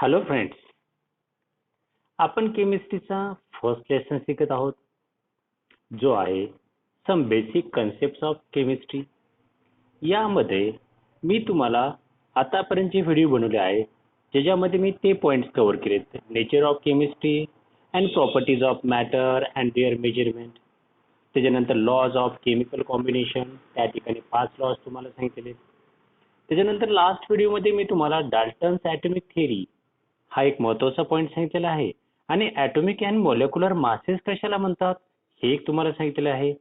Hello friends, आपण केमिस्ट्रीचा first lesson शिकत आहोत, जो आहे some basic concept of chemistry. यामध्ये मी तुम्हाला आतापर्यंतचे व्हिडिओ बनवले आहे, ज्याच्यामध्ये मी ते पॉईंट्स कव्हर केलेत. Nature of chemistry and properties of matter and their measurement. त्याच्यानंतर लॉज ऑफ केमिकल कॉम्बिनेशन, त्या ठिकाणी 5 लॉज तुम्हाला सांगितलेले. त्याच्यानंतर लास्ट व्हिडिओमध्ये मी तुम्हाला डाल्टन्स ॲटॉमिक थिअरी हा एक महत्त्वाचा पॉईंट सांगितलेला आहे आणि ॲटॉमिक अँड मॉलिक्युलर मासेस कशाला म्हणतात हे एक तुम्हाला सांगितलेलं आहे.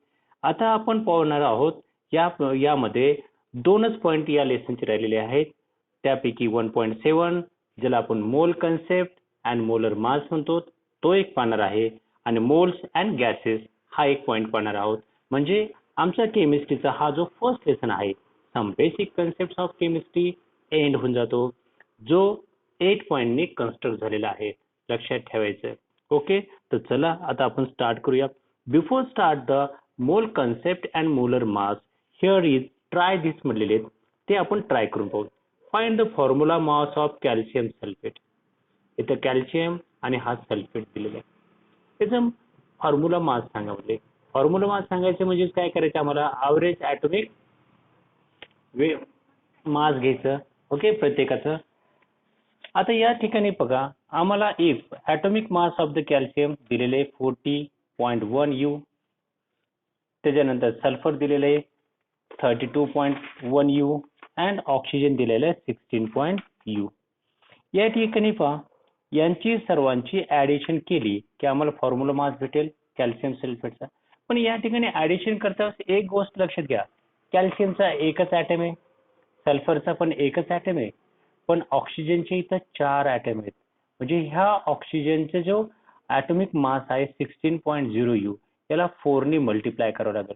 आता आपण पाहणार आहोत यामध्ये दोनच पॉईंट या लेसनचे राहिलेले आहेत. त्यापैकी 1.7 ज्याला आपण मोल कन्सेप्ट अँड मोलर मास म्हणतो तो एक पाहणार आहे आणि मोल्स अँड गॅसेस हा एक पॉईंट पाहणार आहोत. म्हणजे आमचा केमिस्ट्रीचा हा जो फर्स्ट लेसन आहे some basic concept of chemistry end होऊन जातो, जो 8 पॉईंटने कन्स्ट्रक्ट झालेला आहे. लक्षात ठेवायचं. ओके, तर चला आता आपण स्टार्ट करूया. Before start the mole concept and molar mass here is try this म्हटलेले ते आपण ट्राय करून पाहू. Find the formula mass of calcium sulphate. इथं कॅल्शियम आणि हा सल्फेट दिलेला आहे. त्याचं फॉर्म्युला मास सांगा. म्हणजे फॉर्म्युला मास सांगायचं म्हणजे काय करायचं, आम्हाला ॲव्हरेज ॲटॉमिक मास घ्यायचं. ओके, प्रत्येकाचं. आता या ठिकाणी बघा, आम्हाला if atomic mass of the calcium दिलेले 40.1 U, त्याच्यानंतर सल्फर दिलेले 32.1 U अँड ऑक्सिजन दिलेले 16 U. या ठिकाणी पहा, यांची सर्वांची ऍडिशन केली की आम्हाला फॉर्म्युला मास भेटेल कॅल्शियम सल्फेटचा. पण या ठिकाणी ऍडिशन करताना एक गोष्ट लक्षात घ्या, कॅल्शियमचा एकच ॲटम आहे, सल्फरचा पण एकच ॲटम आहे, पण ऑक्सिजनचे इथं 4 ॲटम आहेत. म्हणजे ह्या ऑक्सिजनचा जो ॲटॉमिक मास आहे 16.0 U, याला 4 ने मल्टिप्लाय करावं लागेल.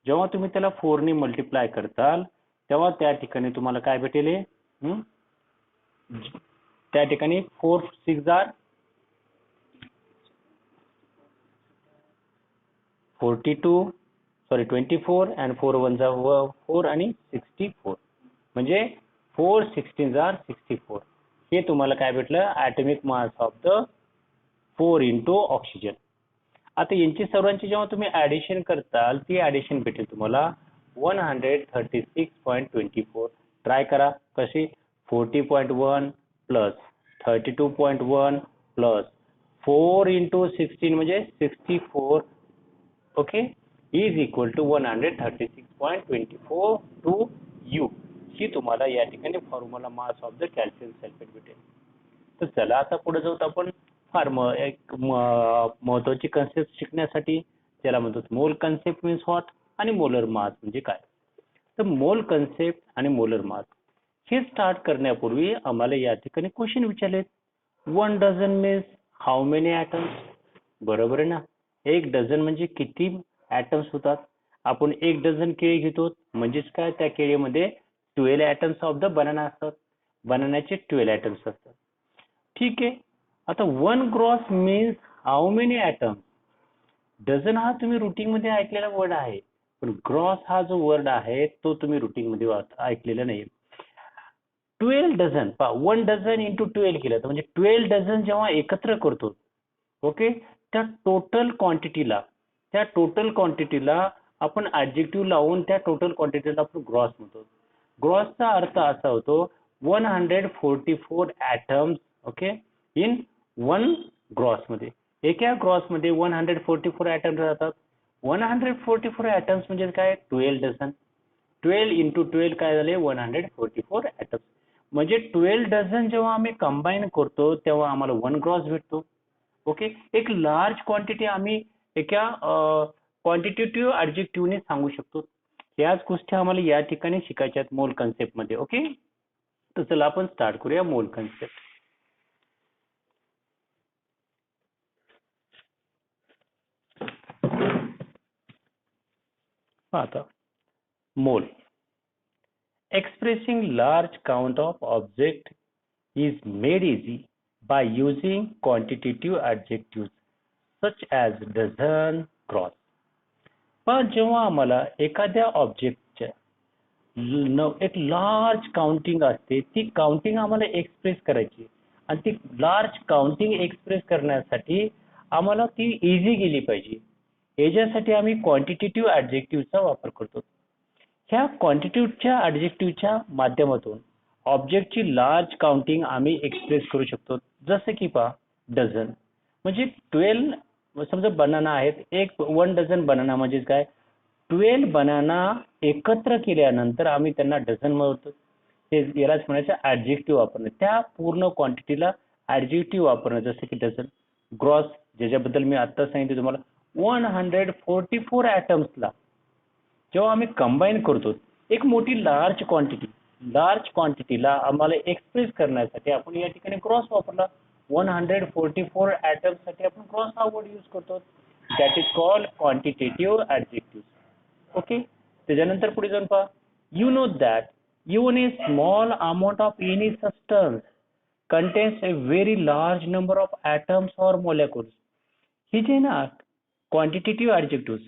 जेव्हा तुम्ही त्याला 4 ने मल्टिप्लाय करताल तेव्हा त्या ठिकाणी तुम्हाला काय भेटेल, त्या ठिकाणी 4 6 are 24 and 4 1 4 आणि 64. म्हणजे 4 16 are 64. हे तुम्हाला काय भेटलं, atomic mass of the 4 into oxygen. आता यांची सर्वांची जेव्हा तुम्ही ऍडिशन करताल ती ऍडिशन भेटेल तुम्हाला 136.24. ट्राय करा कशी, 40.1 प्लस 32.1 प्लस 4 into 16 म्हणजे 64. Okay, is equal to 136.24 to U. ही तुम्हाला या ठिकाणी formula mass of the calcium sulphate भेटेल. तर चला आता पुढे जाऊ. आपण एक महत्वाची कन्सेप्ट शिकण्यासाठी ज्याला म्हणतो मोल कन्सेप्ट मीन्स व्हॉट आणि मोलर मास म्हणजे काय. तर मोल कन्सेप्ट आणि मोलर मास हे स्टार्ट करण्यापूर्वी आम्हाला या ठिकाणी क्वेश्चन विचारलेत. 1 dozen means how many atoms. बरोबर आहे ना, 1 डझन म्हणजे किती ॲटम्स होतात. आपण 1 डझन केळी घेतो म्हणजेच काय, त्या केळीमध्ये 12 ॲटम्स ऑफ द बनाना असतात. बनानाचे 12 ॲटम्स असतात. ठीक आहे. आता 1 gross means how many atoms. Dozen हा तुम्ही रुटीन मध्ये ऐकलेला वर्ड आहे, पण ग्रॉस हा जो वर्ड आहे तो तुम्ही रुटीन मध्ये ऐकलेला नाही. 12 डझन, 1 डझन इंटू 12 केलं तर म्हणजे 12 डझन जेव्हा एकत्र करतो, ओके, त्या टोटल क्वांटिटीला आपण ऍडजेक्टिव्ह लावून त्या टोटल क्वांटिटीला आपण ग्रॉस म्हणतो. ग्रॉसचा अर्थ असा होतो 144 ॲटम्स, ओके, इन 1 ग्रॉस मध्ये. एका ग्रॉस मध्ये 144 ॲटम्स राहतात. 144 ॲटम्स म्हणजे काय, 12 डझन. 12 into 12 काय झाले, 144 ॲटम्स. म्हणजे 12 डझन जेव्हा आम्ही कंबाईन करतो तेव्हा आम्हाला 1 ग्रॉस भेटतो. ओके, एक लार्ज क्वांटिटी आम्ही एका क्वांटिटेटिव्ह ऍडजेक्टिव्हने सांगू शकतो. याच गोष्टी आम्हाला या ठिकाणी शिकायच्या आहेत मोल कन्सेप्ट मध्ये. ओके, तर चला आपण स्टार्ट करूया मोल कन्सेप्ट. आता मोल, expressing large count of object is made easy by using quantitative adjectives such as dozen, cross. पण जेव्हा आम्हाला एखाद्या ऑब्जेक्टच्या एक लार्ज काउंटिंग असते, ती काउंटिंग आम्हाला एक्सप्रेस करायची आणि ती लार्ज काउंटिंग एक्सप्रेस करण्यासाठी आम्हाला ती इझी गेली पाहिजे. याच्यासाठी आम्ही क्वांटिटेटिव्ह ॲडजेक्टिव्हचा वापर करतो. ह्या क्वांटिटेटिव्हच्या ॲडजेक्टिव्हच्या माध्यमातून ऑब्जेक्टची लार्ज काउंटिंग आम्ही एक्सप्रेस करू शकतो. जसं की पहा, डझन म्हणजे 12, समजा बनाना आहेत, 1 डझन बनाना म्हणजे काय, 12 बनाना एकत्र केल्यानंतर आम्ही त्यांना डझन म्हणतो. ते यालाच म्हणायचं ॲडजेक्टिव्ह वापरणं. त्या पूर्ण क्वांटिटीला ॲडजेक्टिव्ह वापरणं, जसं की डझन. ग्रॉस, ज्याच्याबद्दल मी आता सांगितलं तुम्हाला, 144 ॲटम्सला जेव्हा आम्ही कंबाईन करतो एक मोठी लार्ज क्वांटिटीला आम्हाला एक्सप्रेस करण्यासाठी आपण या ठिकाणी क्रॉस वापरला. 144 ॲटम्स साठी आपण क्रॉस हा वर्ड यूज करतो. That is called quantitative adjective. Okay. त्याच्यानंतर पुढे जाऊन पहा, you know that even a small amount of any substance contains a very large number of atoms or molecules. ही जे ना क्वांटिटेटिव्ह ॲडजेक्टिव्ह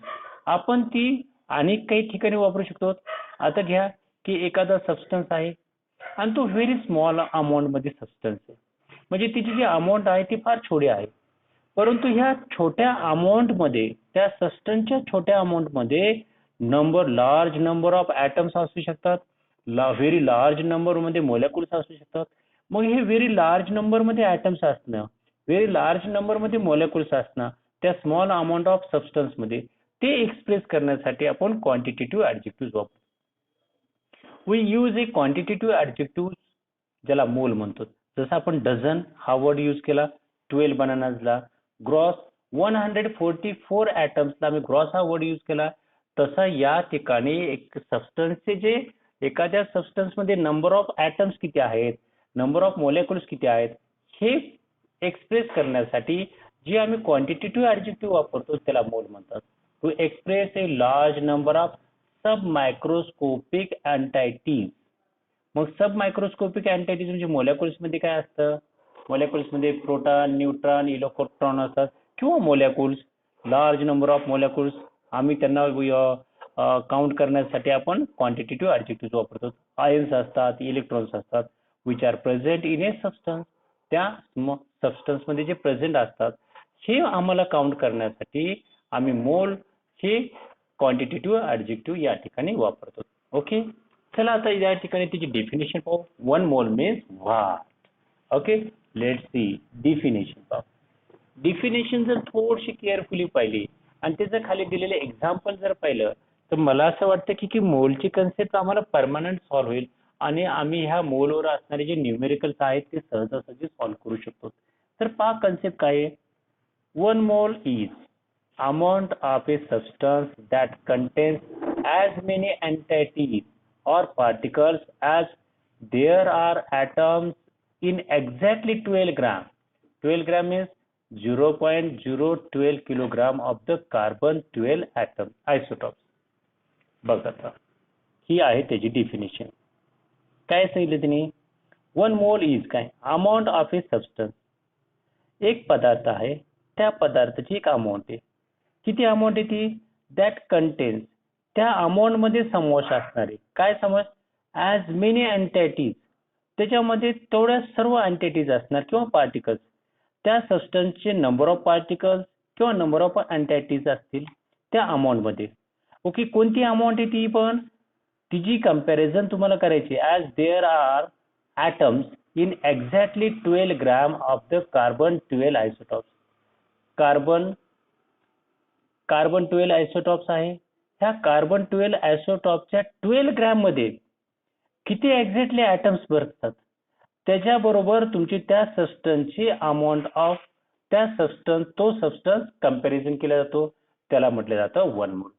आपण ती अनेक काही ठिकाणी वापरू शकतो. आता घ्या की एखादा सबस्टन्स आहे आणि तो व्हेरी स्मॉल अमाऊंट मध्ये सबस्टन्स आहे, म्हणजे तिची जी अमाऊंट आहे ती फार छोटी आहे. परंतु ह्या छोट्या अमाऊंट मध्ये, त्या सबस्टन्सच्या छोट्या अमाऊंट मध्ये लार्ज नंबर ऑफ ॲटम्स असू शकतात, व्हेरी लार्ज नंबर मध्ये मोलेक्युल्स असू शकतात. मग हे व्हेरी लार्ज नंबर मध्ये ॲटम्स असणं, व्हेरी लार्ज नंबर मध्ये मोलेक्युल्स असणं त्या स्मॉल अमाऊंट ऑफ सबस्टन्स मध्ये, ते एक्सप्रेस करण्यासाठी आपण क्वांटिटेटिव्ह ॲडजेक्टिव्ह वापरतो. We use a quantitative adjective ज्याला मोल म्हणतो. जसं आपण डझन हा वर्ड यूज केला 12 बनानाजला, ग्रॉस 144 ॲटम्सला आम्ही ग्रॉस हा वर्ड यूज केला. तसा या ठिकाणी एक सबस्टन्सचे जे एखाद्या सबस्टन्स मध्ये नंबर ऑफ ॲटम्स किती आहेत, नंबर ऑफ मोलेक्युल्स किती आहेत, हे एक्सप्रेस करण्यासाठी जे आम्ही क्वांटिटेटिव्ह ॲडजेक्टिव्ह वापरतो त्याला मोल म्हणतात. To express a large number of sub microscopic entities. मग सब मायक्रोस्कोपिक एंटिटीज म्हणजे मोलेक्युल्स मध्ये काय असतं, मोलेक्युल्स मध्ये प्रोटॉन, न्यूट्रॉन, इलेक्ट्रॉन असतात, किंवा molecules, large number of molecules, आम्ही त्यांना काउंट करण्यासाठी आपण क्वांटिटेटिव्ह ॲडजेक्टिव्ह वापरतो. आयन्स असतात, इलेक्ट्रॉन्स असतात, which are present in A substance. त्या सबस्टन्स मध्ये जे प्रेझेंट असतात हे आम्हाला काउंट करण्यासाठी आम्ही मोल हे क्वांटिटेटिव्ह ॲडजेक्टिव्ह या ठिकाणी वापरतो. ओके. चला आता या ठिकाणी त्याची डेफिनेशन पाहू. 1 मोल means what. Okay, let's see definition पाहू. डेफिनेशन जर थोडीशी केअरफुली पाहिली आणि त्याचं खाली दिलेले एक्झाम्पल जर पाहिलं तर मला असं वाटतं की मोलची कन्सेप्ट आम्हाला परमनंट सॉल्व्ह होईल आणि आम्ही ह्या मोलवर असणारे जे न्यूमेरिकल्स आहेत ते सहजासहजी सॉल्व्ह करू शकतो. तर पहा कन्सेप्ट काय आहे. 1 mole is amount of a substance that contains as many entities or particles as there are atoms in exactly 12 gram. 12 gram means 0.012 kilogram of the carbon 12 atom isotopes. बघा आता ही आहे त्याची डेफिनेशन. काय सांगितलं तिने, 1 mole is काय, amount of A substance, एक पदार्थ आहे, त्या पदार्थाची एक अमाऊंट आहे. किती अमाऊंट आहे ती, दॅट कंटेन्स, त्या अमाऊंट मध्ये समावेश असणारे काय समावेश, ॲज मेनी एंटिटीज, त्याच्यामध्ये तेवढ्या सर्व एंटिटीज असणार किंवा पार्टिकल्स, त्या सबस्टन्सचे नंबर ऑफ पार्टिकल्स किंवा नंबर ऑफ एंटिटीज असतील त्या अमाऊंट मध्ये. ओके, कोणती अमाऊंट आहे ती, पण तिची कंपॅरिझन तुम्हाला करायची. As there are atoms in exactly 12 gram of the carbon 12 isotopes. Carbon 12 isotopes आहे. ह्या कार्बन 12 आयसोटॉपच्या 12 ग्रॅम मध्ये किती एक्झॅक्टली ॲटम्स बसतात, त्याच्याबरोबर तुमची त्या सबस्टन्सची अमाऊंट ऑफ त्या सबस्टन्स, तो सबस्टन्स कंपॅरिझन केला जातो, त्याला म्हटलं जातं 1 मोल.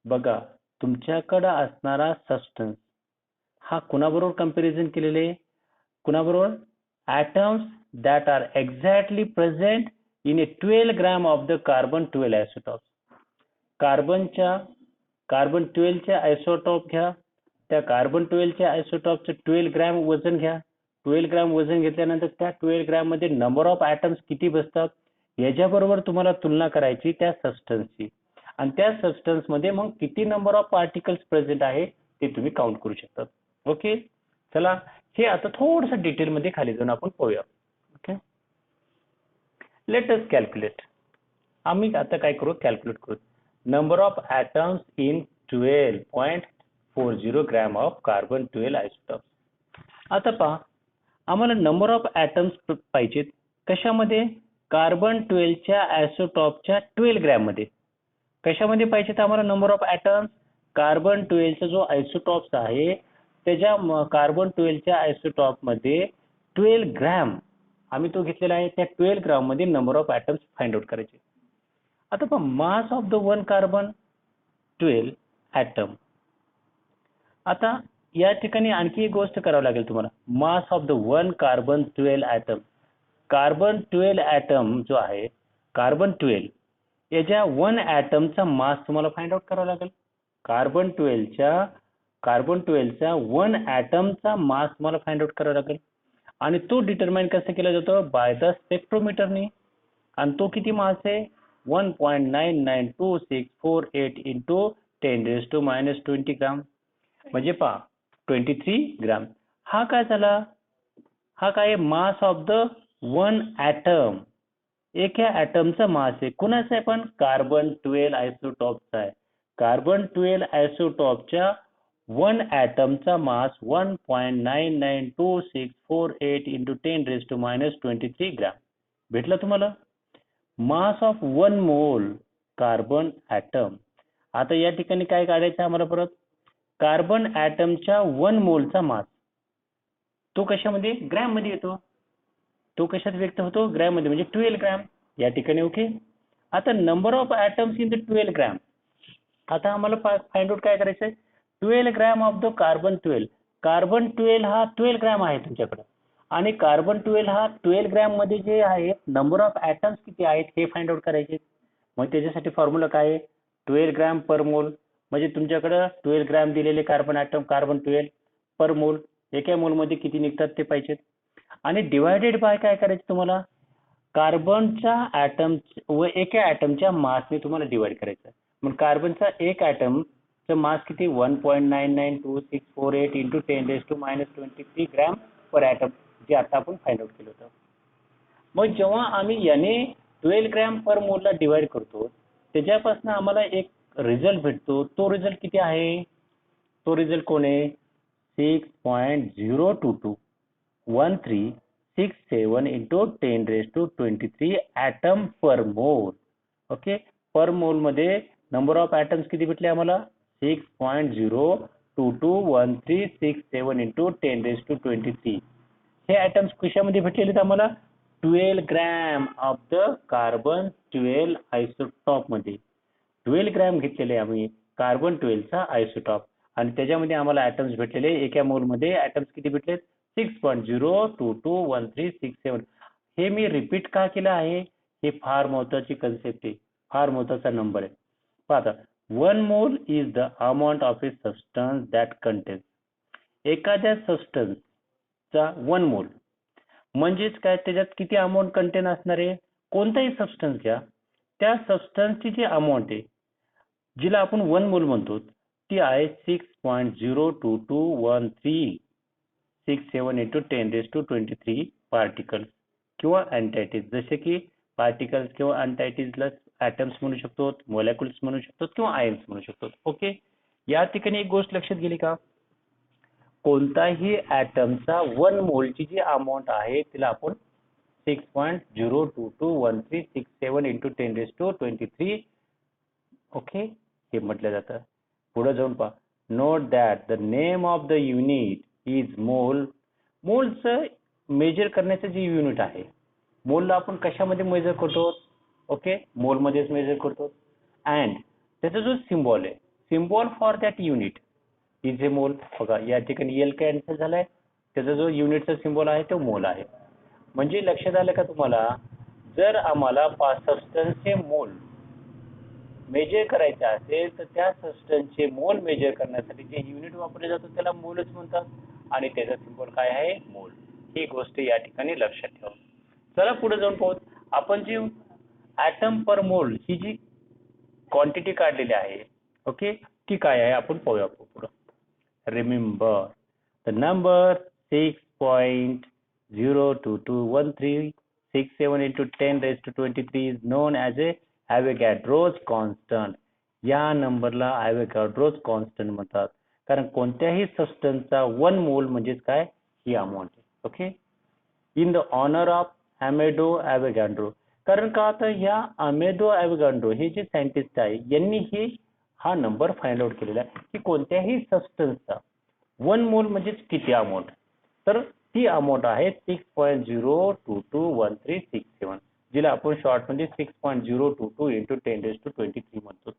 बघा तुमच्याकडे असणारा सबस्टन्स हा कुणाबरोबर कंपॅरिझन केलेले, कुणाबरोबर, atoms that are exactly present in a 12 gram of the carbon 12 isotopes. Carbon 12 चे आयसोटॉप घ्या, त्या कार्बन 12 च्या आयसोटॉपचं 12 ग्रॅम वजन घ्या. 12 ग्रॅम वजन घेतल्यानंतर त्या 12 ग्रॅम मध्ये नंबर ऑफ ॲटम्स किती बसतात याच्याबरोबर तुम्हाला तुलना करायची त्या सबस्टन्सची, आणि त्या सबस्टन्स मध्ये मग किती नंबर ऑफ पार्टिकल्स प्रेझेंट आहे ते तुम्ही काउंट करू शकता. ओके, चला हे आता थोडंसं डिटेलमध्ये खाली जाऊन आपण पाहूया. Let us calculate. आम्ही आता काय करू, कॅल्क्युलेट करू. Number of atoms in 12.40 gram of carbon 12 isotope. आता पहा, आम्हाला नंबर ऑफ ॲटम्स पाहिजेत कशामध्ये, कार्बन 12 च्या आयसोटॉपच्या 12 ग्रॅम मध्ये. कशामध्ये पाहिजेत आम्हाला नंबर ऑफ ॲटम्स, कार्बन 12 चा जो आयसोटॉप्स आहे त्याच्या कार्बन 12 च्या आयसोटॉप मध्ये 12 ग्रॅम आम्ही तो घेतलेला आहे, त्या 12 ग्रॅम मध्ये number of atoms find out करायचे. आता पहा, mass of the one carbon 12 atom. आता या ठिकाणी आणखी एक गोष्ट करावी लागेल तुम्हाला. Mass of the one carbon 12 atom. Carbon 12 atom जो आहे, कार्बन 12 याच्या वन ॲटमचा मास तुम्हाला फाइंड आउट करावा लागेल. कार्बन 12 चा वन ॲटमचा मास तुम्हाला फाइंड आउट करावा लागेल. आणि तो डिटरमाइन कसं केला जातो, बाय द स्पेक्ट्रोमीटरने. आणि तो किती मास आहे, 1.992648 इंटू 10⁻⁻20 ग्राम. म्हणजे पहा 23 ग्राम. हा काय झाला, हा काय mass of the one atom. एका ॲटमचा मास आहे. कुणाचा आहे पण, कार्बन 12 आयसोटॉपचा आहे. कार्बन 12 आयसोटॉपच्या वन ॲटमचा मास 1.992648 इंटू 10⁻⁻23 ग्राम भेटला तुम्हाला. Mass of one mole carbon atom. आता या ठिकाणी काय काढायचं आम्हाला परत, कार्बन ॲटमच्या वन मोलचा मास. तो कशामध्ये, ग्रॅम मध्ये येतो. तो कशात व्यक्त होतो, ग्रॅम मध्ये, म्हणजे 12 ग्रॅम या ठिकाणी. ओके. आता number of atoms in the 12 gram. आता आम्हाला फाइंड आउट काय करायचं आहे, 12 gram of the carbon 12. Carbon 12 हा 12 ग्रॅम आहे तुमच्याकडे, आणि कार्बन 12 हा 12 ग्रॅम मध्ये जे आहे नंबर ऑफ ॲटम्स किती आहेत हे फाइंड आउट करायचे. मग त्याच्यासाठी फॉर्म्युला काय आहे, 12 ग्रॅम पर मोल. म्हणजे तुमच्याकडे 12 ग्रॅम दिलेले कार्बन ॲटम, कार्बन 12 पर मोल, एका मोलमध्ये किती निघतात ते पाहिजेत. आणि डिवायडेड बाय काय करायचं तुम्हाला, कार्बनच्या ॲटम व एका ॲटमच्या मासने तुम्हाला डिवाइड करायचं. मग कार्बनचा एक ॲटमचं मास किती, 1.992648 इंटू 10⁻⁻23 ग्रॅम पर ॲटम, जे आता आपण फाइंड आउट केलं होतं. मग जेव्हा आम्ही याने 12 ग्रॅम पर मोलला डिवाइड करतो, त्याच्यापासून आम्हाला एक रिझल्ट भेटतो. तो रिझल्ट किती आहे, तो रिझल्ट कोण आहे, 6.0221367 into 10⁻23 item per mole. Okay. पर मोल मध्ये नंबर ऑफ ॲटम्स किती भेटले आम्हाला, 6.0221367 इंटू 10⁻23. हे ॲटम्स कशामध्ये भेटलेले आहेत आम्हाला, 12 ग्रॅम ऑफ द कार्बन 12 आयसोटॉप मध्ये. 12 ग्रॅम घेतलेले आम्ही कार्बन 12 चा आयसोटॉप, आणि त्याच्यामध्ये आम्हाला ॲटम्स भेटलेले, एका मोलमध्ये ॲटम्स किती भेटले, 6.0221367. हे मी रिपीट का केलं आहे, हे फार महत्वाची कन्सेप्ट आहे, फार महत्वाचा नंबर आहे. पाहता, 1 mole is the amount of A substance that contains. एखाद्या सबस्टन्सचा 1 मोल म्हणजेच काय, त्याच्यात किती अमाऊंट कंटेन असणार आहे. कोणताही सबस्टन्स घ्या, त्या सबस्टन्सची जी अमाऊंट आहे, जिला आपण 1 मोल म्हणतो, ती आहे 6.0221367 इंटू 10⁻23 पार्टिकल्स किंवा अँटायटीज. जसे की पार्टिकल्स किंवा अँटायटीजला ॲटम्स म्हणू शकतो, मॉलिक्युल्स म्हणू शकतो, किंवा आयन्स म्हणू शकतो. ओके. या ठिकाणी एक गोष्ट लक्षात गेली का, कोणताही ॲटमचा 1 मोलची जी अमाऊंट आहे तिला आपण 6.0221367 इंटू 10⁻23 ओके हे म्हटलं जातं. पुढे जाऊन पहा, note that the name of the unit is mole. मोलचं मेजर करण्याचं जे युनिट आहे, मोलला आपण कशामध्ये मेजर करतो, ओके, मोलमध्येच मेजर करतो. अँड त्याचा जो सिम्बॉल आहे, symbol for that unit is a मोल. बघा या ठिकाणी एल कॅन्सल झालाय, त्याचा जो युनिटचा सिम्बॉल आहे तो मोल आहे. म्हणजे लक्षात आलं का तुम्हाला, जर आम्हाला सबस्टन्सचे मोल मेजर करायचे असेल तर त्या सबस्टन्सचे मोल मेजर करण्यासाठी जे युनिट वापरले जातो त्याला मोलच म्हणतात, आणि त्याचा सिम्बॉल काय आहे, मोल. ही गोष्ट या ठिकाणी लक्षात ठेवा. चला पुढे जाऊन पाहू. आपण जी ॲटम पर मोल ही जी क्वांटिटी काढलेली आहे, ओके, ती काय आहे आपण पाहूया पुढे. Remember the number 6.0221367 67 into 10 raised to 23 is known as a Avogadro's constant. या नंबरला Avogadro's constant म्हणतात, कारण कोणत्याही सबस्टन्सचा 1 मोल म्हणजेच काय, ही अमाऊंट आहे. Okay, in the honour of Amedeo Avogadro. कारण का, आता ह्या अमेडो ॲव्होगाड्रो हे जे सायंटिस्ट आहे यांनी हा नंबर फाइंड आउट केलेला आहे की कोणत्याही सबस्टन्सचा 1 मोल म्हणजेच किती अमाऊंट, तर ती अमाऊंट आहे 6.0221367, जिला आपण शॉर्टमध्ये 6.022 इंटू 10⁻23 म्हणतो.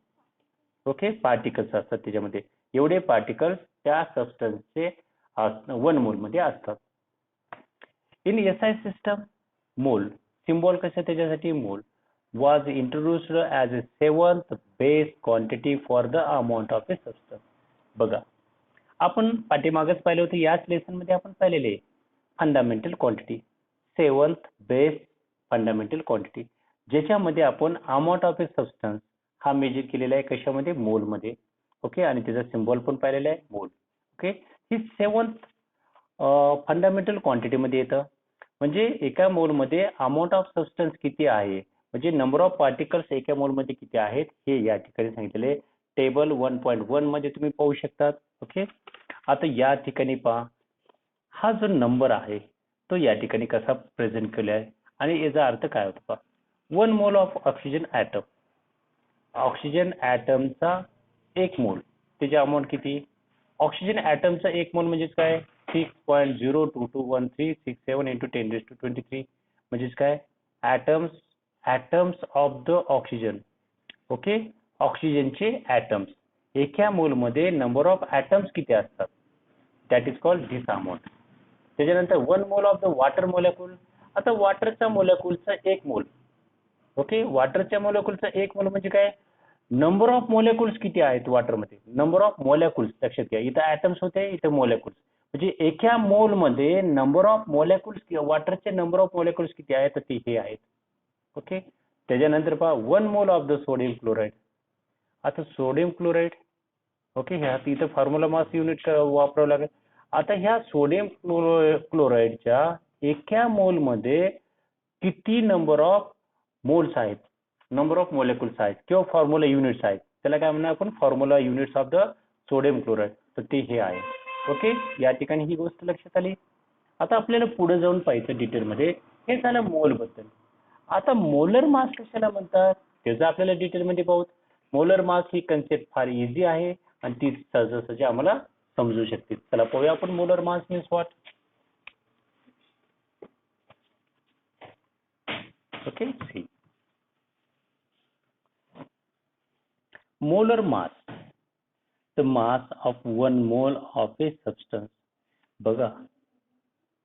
ओके, पार्टिकल्स असतात त्याच्यामध्ये, एवढे पार्टिकल्स त्या सबस्टन्सचे 1 मोल मध्ये असतात. इन SI सिस्टम मोल सिम्बॉल कसं त्याच्यासाठी मोल was introduced as a 7th base quantity for the amount of a substance. बघा, आपण पाठीमागच पाहिलं होतं, याच लेसन मध्ये आपण पाहिलेले fundamental quantity, 7th base fundamental quantity, ज्याच्यामध्ये आपण अमाऊंट ऑफ ए सबस्टन्स हा मेजर केलेला आहे कशामध्ये, मोल मध्ये. ओके, आणि त्याचा सिम्बॉल पण पाहिलेला आहे मोल. ओके, ही 7th फंडामेंटल क्वांटिटी मध्ये येतं. म्हणजे एका मोल मध्ये अमाऊंट ऑफ सबस्टन्स किती आहे, म्हणजे नंबर ऑफ पार्टिकल्स एका मोल मध्ये किती आहेत, हे या ठिकाणी सांगितलेले टेबल 1.1 मध्ये तुम्ही पाहू शकतात. ओके, आता या ठिकाणी पहा, हा जो नंबर आहे तो या ठिकाणी कसा प्रेझेंट केला आहे आणि याचा अर्थ काय होतो पहा. 1 mole of oxygen atom, oxygen ॲटमचा 1 मोल, त्याची अमाऊंट किती, ऑक्सिजन ॲटमचा 1 मोल म्हणजेच काय, 6.0221367 इंटू 10⁻23 म्हणजेच काय, atoms of the oxygen. Okay, ऑक्सिजनचे ॲटम्स, एका मोल मध्ये नंबर ऑफ ॲटम्स किती असतात, that is called this amount. त्याच्यानंतर 1 mole of the water molecule. आता वॉटरच्या मोलेक्युलचा 1 मोल, ओके, वॉटरच्या मोलेक्युलचा 1 मोल म्हणजे काय, नंबर ऑफ मोलेक्युल्स किती आहेत वॉटरमध्ये, नंबर ऑफ मोलेक्युल्स. लक्षात घ्या, इथं ॲटम्स होते, इथं मोलेक्युल्स, म्हणजे एका मोल मध्ये नंबर ऑफ मोलेक्युल्स, वॉटरचे नंबर ऑफ मोलेक्युल्स किती आहेत, तर ते हे आहेत. ओके, त्याच्यानंतर पहा 1 mole of the sodium chloride. आता सोडियम क्लोराईड, ओके, ह्या इथं फॉर्म्युला मास युनिट वापरावं लागेल. आता ह्या सोडियम क्लोराईडच्या एका मोल मध्ये किती नंबर ऑफ मोल्स आहेत, नंबर ऑफ मोलेक्युल्स आहेत किंवा फॉर्म्युला युनिट्स आहेत, त्याला काय म्हणणार आपण, formula units of the sodium chloride, तर ते हे आहे. ओके, या ठिकाणी ही गोष्ट लक्षात आली. आता आपल्याला पुढे जाऊन पाहायचं डिटेलमध्ये, हे झालं मोल बद्दल. आता मोलर मास कशाला म्हणतात त्याचं आपल्याला डिटेलमध्ये पाहू. मोलर मास ही कन्सेप्ट फार इझी आहे आणि ती सहजासहजी आम्हाला समजू शकते. चला पाहूया आपण molar mass means what. Okay, see molar mass, the mass of 1 mole of A substance. बघा,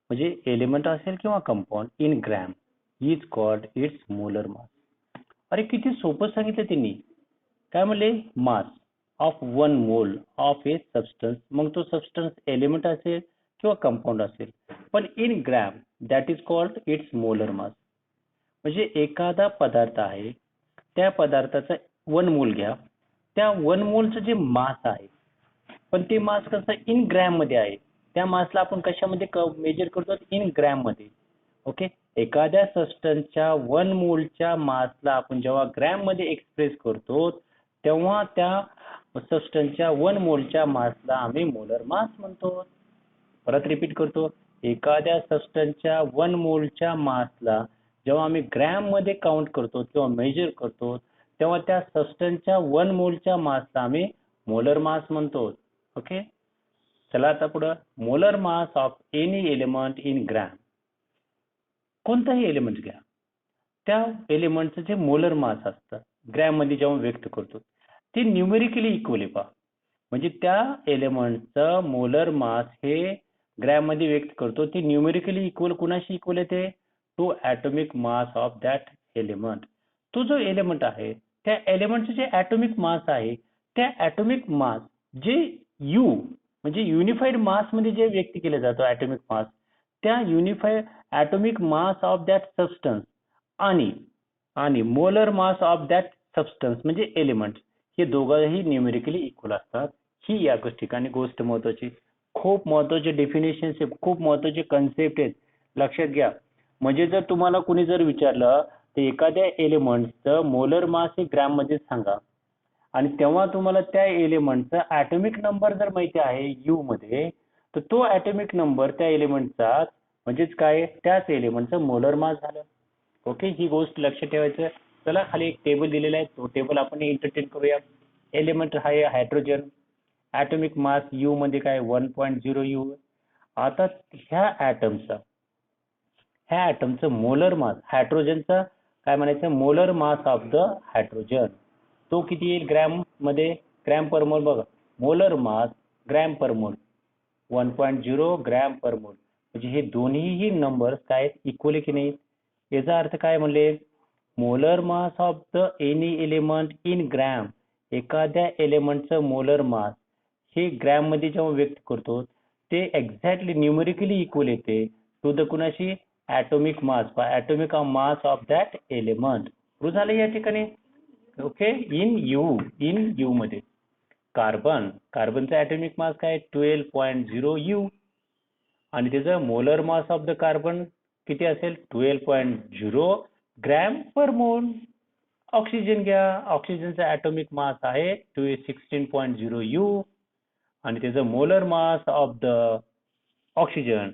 म्हणजे एलिमेंट असेल किंवा compound in gram is called its molar mass. अरे किती सोपं सांगितलं त्यांनी, काय म्हणले, मास of 1 mole of A substance. मग तो सबस्टन्स एलिमेंट असेल किंवा कंपाऊंड असेल, पण in gram that is called its molar mass. म्हणजे एखादा पदार्थ आहे, त्या पदार्थाचा 1 मोल घ्या, त्या 1 मोलचं जे मास आहे, पण ते मास कसं इन ग्रॅम मध्ये आहे, त्या मासला आपण कशामध्ये मेजर करतो, इन ग्रॅम मध्ये. ओके, एखाद्या सबस्टन्सच्या 1 मोलच्या मासला आपण जेव्हा ग्रॅम मध्ये एक्सप्रेस करतो, तेव्हा त्या सबस्टन्सच्या 1 मोलच्या मासला आम्ही मोलर मास म्हणतो. परत रिपीट करतो, एखाद्या सबस्टन्सच्या 1 मोलच्या मासला जेव्हा आम्ही ग्रॅम मध्ये काउंट करतो किंवा मेजर करतो, तेव्हा त्या सबस्टन्सच्या 1 मोलच्या मासला आम्ही मोलर मास म्हणतो. ओके, चला आता पुढं, molar mass of any element in gram. कोणताही एलिमेंट घ्या, त्या एलिमेंटचं जे मोलर मास असतं ग्रॅम मध्ये जेव्हा व्यक्त करतो, ते न्यूमेरिकली इक्वल आहे पहा. म्हणजे त्या एलिमेंटचं मोलर मास हे ग्रॅम मध्ये व्यक्त करतो, ते न्यूमेरिकली इक्वल कुणाशी इक्वल आहे, ते to atomic mass of that element. तो जो एलिमेंट आहे त्या एलिमेंटचं जे ॲटॉमिक मास आहे, त्या ॲटॉमिक मास जे यू म्हणजे युनिफाईड मास मध्ये जे व्यक्त केलं जातं ॲटॉमिक मास, त्या unified atomic mass of that substance आणि molar mass of that substance म्हणजे एलिमेंट, हे दोघंही न्यूमेरिकली इक्वल असतात. ही या ठिकाणी गोष्ट महत्वाची, खूप महत्वाचे डेफिनेशन्स आहेत, खूप महत्वाचे कन्सेप्ट आहेत, लक्षात घ्या. म्हणजे जर तुम्हाला कुणी जर विचारलं तर एखाद्या एलिमेंटचं मोलर मास हे ग्रॅम मध्ये सांगा आणि तेव्हा तुम्हाला त्या एलिमेंटचा ॲटॉमिक नंबर जर माहिती आहे यू मध्ये, तर तो ॲटॉमिक नंबर त्या एलिमेंटचा म्हणजेच काय त्याच एलिमेंटचं मोलर मास झालं. ओके, ही गोष्ट लक्षात ठेवायचं. चला खाली एक टेबल दिलेला आहे, तो टेबल आपण एंटरटेन करूया. एलिमेंट आहे हायड्रोजन, ॲटॉमिक मास यू मध्ये काय 1.0 यू. आता ह्या ॲटमचं मोलर मास, हायड्रोजनचा काय म्हणायचं molar mass of the hydrogen, तो किती येईल ग्रॅम मध्ये, ग्रॅम पर मोल. बघा मोलर मास ग्रॅम पर मोल 1.0 ग्रॅम पर मोल. म्हणजे हे दोन्हीही नंबर्स काय इक्वली की नाही. याचा अर्थ काय म्हणले, molar mass of the any element in gram, एखाद्या एलिमेंटचं मोलर मास हे ग्रॅम मध्ये जेव्हा व्यक्त करतो ते एक्झॅक्टली न्यूमेरिकली इक्वल येते टू द कुणाशी atomic mass mass of that element. Prove झालं या ठिकाणी. ओके, इन यू मध्ये कार्बनचा ॲटॉमिक मास काय 12.0 यू आणि त्याचं molar mass of the carbon किती असेल 12.0 ग्रॅम पर मोल. ऑक्सिजन घ्या, ऑक्सिजनचा ॲटॉमिक मास आहे 16.0 यू आणि त्याचं molar mass of the oxygen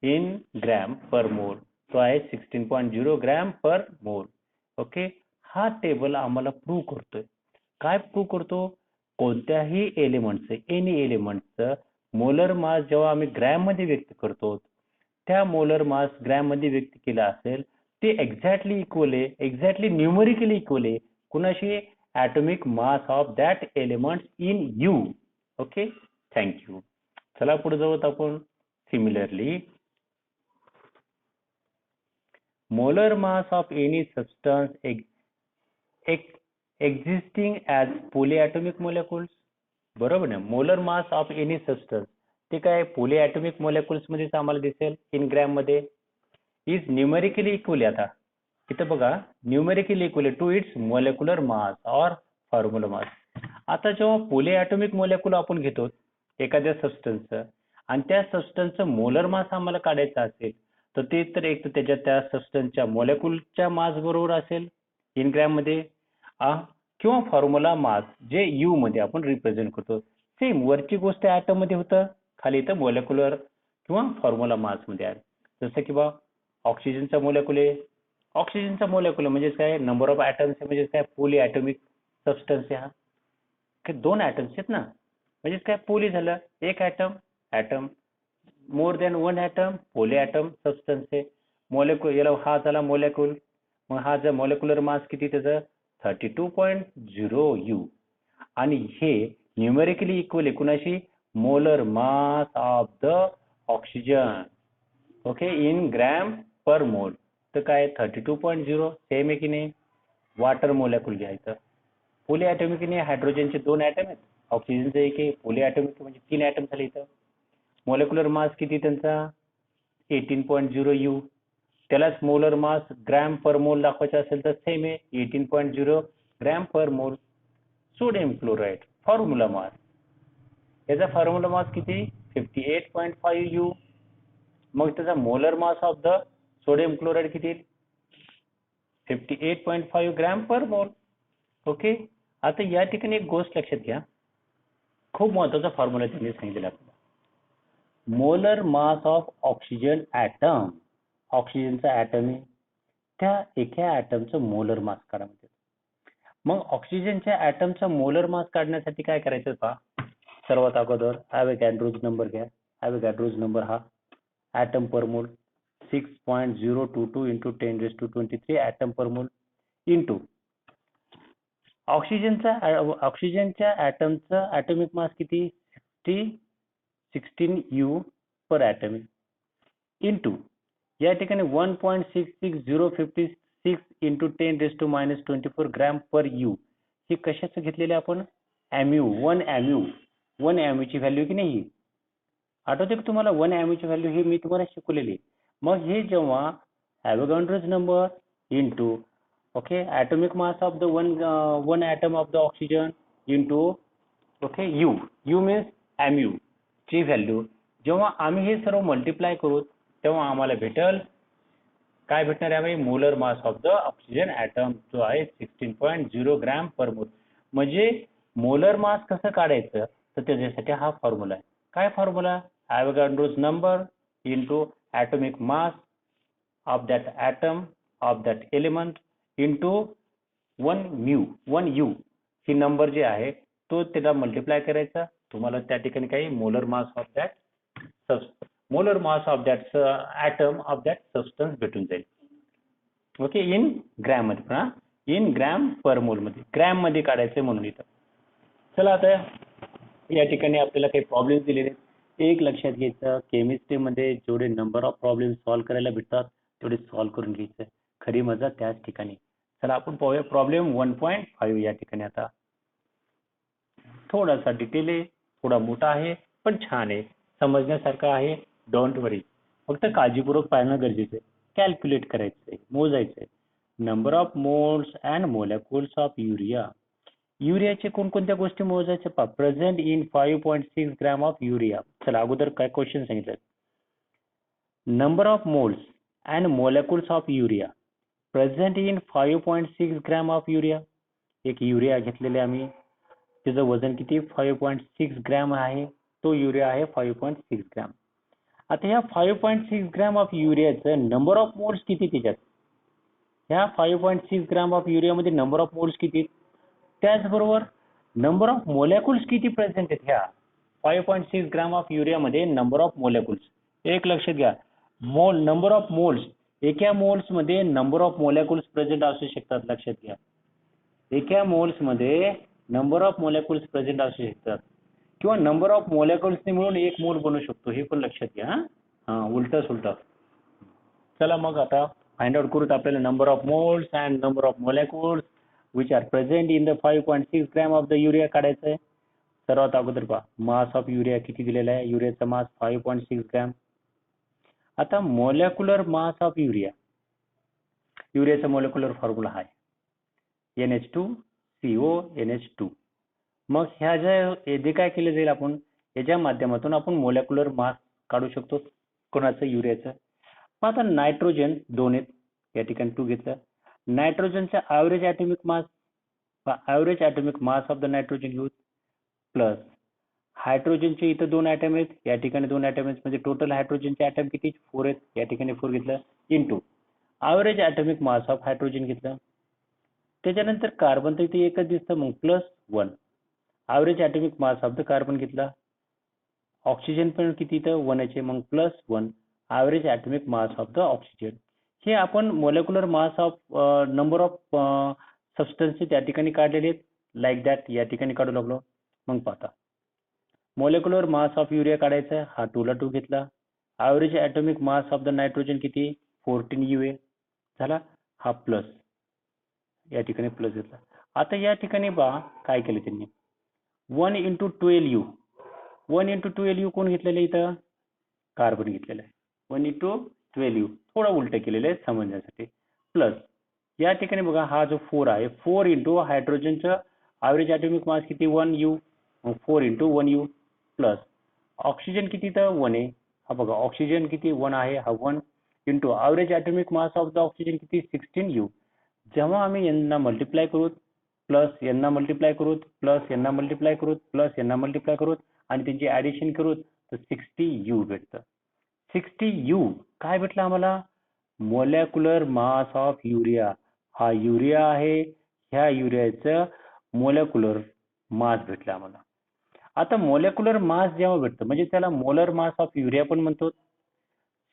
in gram per मोल तो आहे 16.0 ग्रॅम पर मोल. ओके, हा टेबल आम्हाला प्रूव्ह करतोय. काय प्रूव्ह करतो, कोणत्याही एलिमेंटचं एनी एलिमेंटचं मोलर मास जेव्हा आम्ही ग्रॅम मध्ये व्यक्त करतो, त्या मोलर मास ग्रॅम मध्ये व्यक्त केला असेल ते एक्झॅक्टली इक्वल आहे, एक्झॅक्टली न्यूमेरिकली इक्वल आहे कुणाशी atomic mass of that element in u. Okay, thank you. चला पुढे जाऊत आपण. Similarly molar mass of any substance existing as polyatomic molecules. बरोबर ना, molar mass of any substance ते काय पॉलीएटॉमिक मोलेक्युल्स मध्येच आम्हाला दिसेल इन ग्रॅम मध्ये. Is numerically equal. आता इथं बघा numerically equal to its molecular mass और फॉर्म्युला मास. आता जेव्हा पॉलीएटॉमिक मोलेक्युल आपण घेतो एखाद्या सबस्टन्सचं आणि त्या सबस्टन्सचं मोलर मास आम्हाला काढायचं असेल तर ते तर एक तर त्याच्या त्या सबस्टन्सच्या मोलेक्युलच्या मास बरोबर असेल इन ग्रॅम मध्ये किंवा फॉर्म्युला मास जे यू मध्ये आपण रिप्रेझेंट करतो. सेम वरची गोष्ट ॲटम मध्ये होतं, खाली इथं मोलेक्युलर किंवा फॉर्म्युला मास मध्ये आहे. जसं की बा ऑक्सिजनचा मोलेक्युल आहे, ऑक्सिजनचा मोलेक्युल म्हणजे काय नंबर ऑफ ॲटम्स म्हणजे काय पॉलीएटॉमिक सबस्टन्स आहे. हा दोन ॲटम्स आहेत ना, म्हणजे काय पोली झालं एक atom more than one atom polyatom substance आहे. मोलेक्युल याला हा झाला मोलेक्युल, मग हा जर मोलेक्युलर मास किती त्याचं 32.0 यू आणि हे न्यूमेरिकली इक्वल आहे कुणाशी molar mass of the oxygen. Okay, in gram per मोल. तर काय 32.0 सेम आहे की नाही. वॉटर मोलेक्युल घ्यायचं, पॉलीएटॉमिक नाही, हायड्रोजनचे दोन ॲटम आहेत, ऑक्सिजनचं एक आहे, पॉलीएटॉमिक म्हणजे 3 ॲटम झाले इथं. मोलेक्युलर मास किती त्यांचा 18.0 यू. त्यालाच मोलर मास ग्रॅम पर मोल दाखवायचा असेल तर सेम आहे 18.0 ग्रॅम पर मोल. सोडियम क्लोराईड फॉर्म्युला मास, याचा फॉर्म्युला मास किती 58.5 यू. मग त्याचा molar mass of the sodium chloride किती 58.5 ग्रॅम पर मोल. ओके, आता या ठिकाणी एक गोष्ट लक्षात घ्या, खूप महत्वाचा फॉर्म्युला त्यांनी सांगितलेला आपल्याला. Molar mass of oxygen atom, ऑक्सिजनचा ॲटम आहे, त्या एका ॲटमचं मोलर मास काढा. मग ऑक्सिजनच्या ॲटमचा मोलर मास काढण्यासाठी काय करायचं पहा. सर्वात अगोदर ॲव्होगॅड्रोज नंबर घ्या. ॲव्होगॅड्रोज नंबर हा ॲटम पर मोल 6.022 into 10⁻23 item per mole into ऑक्सिजनच्या ॲटमचा ॲटॉमिक मास किती 16 यू पर ॲटम इंटू या ठिकाणी 1.66056 इंटू 10⁻24 ग्रॅम पर यू. हे कशाचं घेतलेले आपण एमयू, 1 एमयू ची व्हॅल्यू की नाही, आठवते की तुम्हाला 1 एमयू ची व्हॅल्यू ही मी तुम्हाला शिकवलेली. मग हे जेव्हा Avogadro's number into okay atomic mass of the one atom of the oxygen into okay u means mu ची व्हॅल्यू जेव्हा आम्ही हे सर्व मल्टिप्लाय करू तेव्हा आम्हाला भेटेल काय भेटणार आहे molar mass of the oxygen atom जो आहे 16.0 ग्रॅम पर मोल. म्हणजे मोलर मास कसं काढायचं तर त्याच्यासाठी हा फॉर्म्युला आहे. काय formula? Avogadro's number into atomic mass of that atom of that element into 1 u ही नंबर जे आहे तो त्याला मल्टिप्लाय करायचा. तुम्हाला त्या ठिकाणी काही molar mass of that atom of that substance भेटून जाईल. ओके, इन ग्रॅम मध्ये पण इन ग्रॅम पर मोल मध्ये ग्रॅम मध्ये काढायचं म्हणून इथं. चला आता या ठिकाणी आपल्याला काही प्रॉब्लेम दिलेले आहेत. एक लक्षात घ्यायचं, केमिस्ट्रीमध्ये जेवढे नंबर ऑफ प्रॉब्लेम सॉल्व्ह करायला भेटतात तेवढे सॉल्व्ह करून घ्यायचं. खरी मजा त्याच ठिकाणी. चला आपण पाहूया प्रॉब्लेम 1.5 या ठिकाणी. आता थोडासा डिटेल आहे, थोडा मोठा आहे पण छान आहे, समजण्यासारखा आहे. डोंट वरी, फक्त काळजीपूर्वक पाहणं गरजेचं आहे. कॅल्क्युलेट करायचं आहे, मोजायचं आहे. Number of moles and molecules of urea. युरियाचे कोणकोणत्या गोष्टी मोजायच्या पहा. Present in 5.6 gram of urea. चला अगोदर काय क्वेश्चन सांगितलं. Number of moles and molecules of urea present in 5.6 gram of urea. एक युरिया घेतलेले आम्ही, त्याचं वजन किती 5.6 ग्रॅम आहे. तो युरिया आहे 5.6 ग्रॅम. आता ह्या 5.6 ग्रॅम ऑफ युरियाचं नंबर ऑफ मोल्स किती त्याच्यात. ह्या 5.6 ग्रॅम ऑफ युरियामध्ये नंबर ऑफ मोल्स किती, त्याचबरोबर नंबर ऑफ मोलॅक्युल्स किती प्रेझेंट आहेत ह्या 5.6 ग्रॅम ऑफ युरियामध्ये. नंबर ऑफ मोलॅक्युल्स एक लक्षात घ्या. नंबर ऑफ मोल्स, एका मोल्स मध्ये नंबर ऑफ मोलॅक्युल्स प्रेझेंट असू शकतात. लक्षात घ्या, एका मोल्स मध्ये नंबर ऑफ मोलॅक्युल्स प्रेझेंट असू शकतात किंवा नंबर ऑफ मोलॅक्युल्सने मिळून एक मोल बनू शकतो. हे पण लक्षात घ्या. उलटा सुलटा. चला मग आता फाइंड आउट करूत आपल्याला number of moles and number of molecules which are present in the 5.6 gram of the urea काढायचं आहे. सर्वात अगोदर पहा मास ऑफ युरिया किती दिलेला आहे. युरियाचा मास 5.6 ग्रॅम. आता मोलॅक्युलर मास ऑफ युरिया, युरियाचा मोलॅक्युलर फॉर्म्युला आहे NH2CONH2. मग ह्या जे काय केलं जाईल आपण याच्या माध्यमातून आपण मोलॅक्युलर मास काढू शकतो. कोणाचं? युरियाचं. मग आता नायट्रोजन 2 आहेत, या ठिकाणी 2 घेतलं. नायट्रोजनचा average atomic mass, average atomic mass of the nitrogen घेऊ, प्लस हायड्रोजनचे इथं 2 ॲटम आहेत, या ठिकाणी 2 ॲटम आहेत. म्हणजे टोटल हायड्रोजनचे ॲटम किती 4 आहेत, या ठिकाणी 4 घेतलं. Into average atomic mass of hydrogen घेतलं. त्याच्यानंतर कार्बन तर इथे एकच दिसतं, मग +1 average atomic mass of the carbon घेतला. ऑक्सिजन पण किती इथं 1 आहे, मग +1 average atomic mass of the oxygen. हे आपण molecular mass of number of substance त्या ठिकाणी काढलेले आहेत. लाईक दॅट या ठिकाणी काढू लागलो. मग पाहता मोलॅक्युलर मास ऑफ युरिया काढायचा आहे. हा 2 ला 2 घेतला. Average atomic mass of the nitrogen किती 14 UA झाला. हा प्लस या ठिकाणी प्लस घेतला. आता या ठिकाणी पहा काय केलं त्यांनी 1 × 12U 1 × 12U कोण घेतलेलं इथं कार्बन घेतलेलं आहे. 1 × 12U थोडा उलट केलेलं आहे समजण्यासाठी. प्लस या ठिकाणी बघा हा जो 4 आहे 4 इंटू हायड्रोजनचं ॲव्हरेज ॲटॉमिक मास किती 1U, 4 × 1U प्लस ऑक्सिजन किती तर 1 आहे. हा बघा ऑक्सिजन किती 1 आहे, हा 1 into average atomic mass of the oxygen किती 16U. जेव्हा आम्ही यांना मल्टिप्लाय करूत प्लस यांना मल्टिप्लाय करूत प्लस यांना मल्टिप्लाय करूत प्लस यांना मल्टिप्लाय करूत आणि त्यांची ॲडिशन करूत तर 60U भेटतं. 60U काय भेटलं आम्हाला मोलॅक्युलर मास ऑफ युरिया. हा युरिया आहे, ह्या युरियाचं मोलॅक्युलर मास भेटलं आम्हाला. आता मोलॅक्युलर मास जेव्हा भेटतं म्हणजे त्याला मोलर मास ऑफ युरिया पण म्हणतो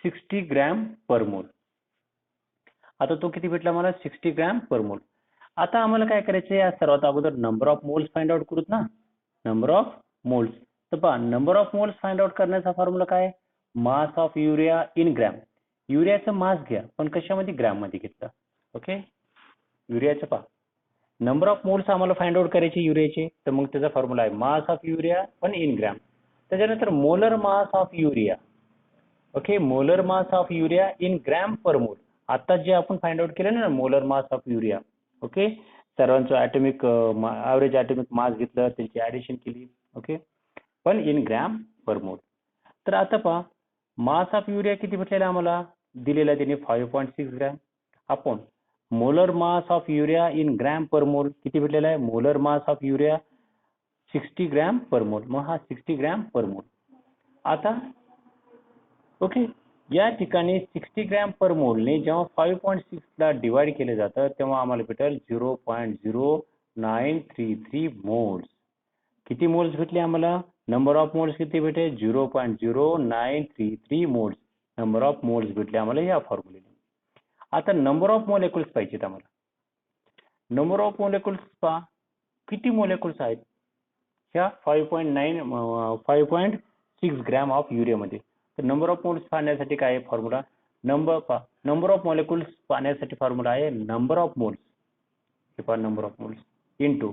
60 ग्रॅम पर मोल. आता तो किती भेटला मला 60 ग्रॅम पर मोल. आता आम्हाला काय करायचं या सर्वात अगोदर number of moles find out करूत ना. नंबर ऑफ मोल्स तर पहा number of moles find out करण्याचा फॉर्म्युला काय mass of urea in gram. युरियाचं मास घ्या पण कशामध्ये ग्रॅम मध्ये घेतलं. ओके युरियाचं पहा नंबर ऑफ मोल्स आम्हाला फाइंड आउट करायचे युरियाचे तर मग त्याचा फॉर्म्युला आहे मास ऑफ युरिया पण इन ग्रॅम. त्याच्यानंतर molar mass of urea. Okay molar mass of urea in gram per मोल. आता जे आपण फाइंड आउट केलं ना molar mass of urea. Okay सर्वांचं ॲटॉमिक ॲव्हरेज ॲटॉमिक मास घेतलं त्यांची ॲडिशन केली. ओके पण इन ग्रॅम पर मोल. तर आता पहा मास ऑफ युरिया किती भेटलेला आम्हाला दिलेला आहे त्यांनी 5.6 ग्रॅम. आपण molar mass of urea in gram per मोल किती भेटलेला आहे? Molar mass of urea 60 gram per मोल. मग हा 60 ग्रॅम पर मोल. आता ओके, या ठिकाणी 60 ग्रॅम पर मोलने जेव्हा 5.6 ला डिवाइड केलं जातं तेव्हा आम्हाला भेटेल 0.0933 मोल्स. किती मोल्स भेटले आम्हाला? नंबर ऑफ मोल्स किती भेटले? 0.0933 मोल्स. नंबर ऑफ मोल्स भेटले आम्हाला या फॉर्म्युलेने. आता नंबर ऑफ मोलेक्युल्स पाहिजेत आम्हाला. नंबर ऑफ मोलेक्युल्स पहा किती मोलेक्युल्स आहेत ह्या 5.6 ग्रॅम ऑफ युरियामध्ये. तर नंबर ऑफ मोल्स पाहण्यासाठी काय आहे फॉर्म्युला? नंबर ऑफ मोलेक्युल्स पाहण्यासाठी फॉर्म्युला आहे नंबर ऑफ मोल्स. हे पहा number of moles into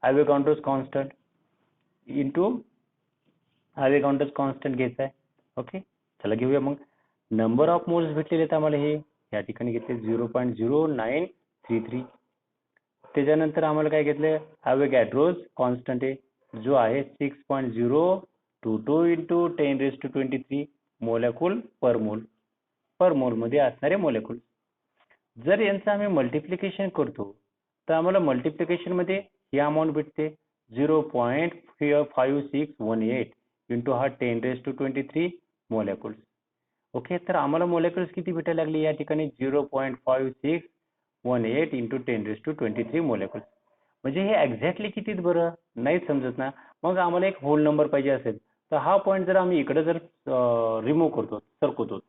Avogadro's constant into Avogadro's constant घ्यायचा आहे. ओके, चला घेऊया मग. नंबर ऑफ मोल्स भेटलेले आहेत आम्हाला हे या ठिकाणी घेतले 0.0933. त्याच्यानंतर आम्हाला काय घेतलं? ॲव्होगाड्रोस कॉन्स्टंट आहे जो आहे 6.022 इंटू 10⁻23 मोलेक्युल पर मोल. पर मोल मध्ये असणारे मोलेक्युल. जर यांचं आम्ही मल्टिप्लिकेशन करतो तर आम्हाला मल्टिप्लिकेशन मध्ये ही अमाऊंट भेटते 0.5618 इंटू हा 10⁻23 मोलेक्युल्स. ओके, तर आम्हाला मोलेक्युल्स किती भेटायला लागले या ठिकाणी? 0.5618 इंटू 10⁻23 मोलेक्युल्स. म्हणजे हे एक्झॅक्टली किती बरं नाही समजत ना. मग आम्हाला एक होल नंबर पाहिजे असेल तर हा पॉईंट जर आम्ही इकडे जर रिमूव्ह करतो, सरकवतो,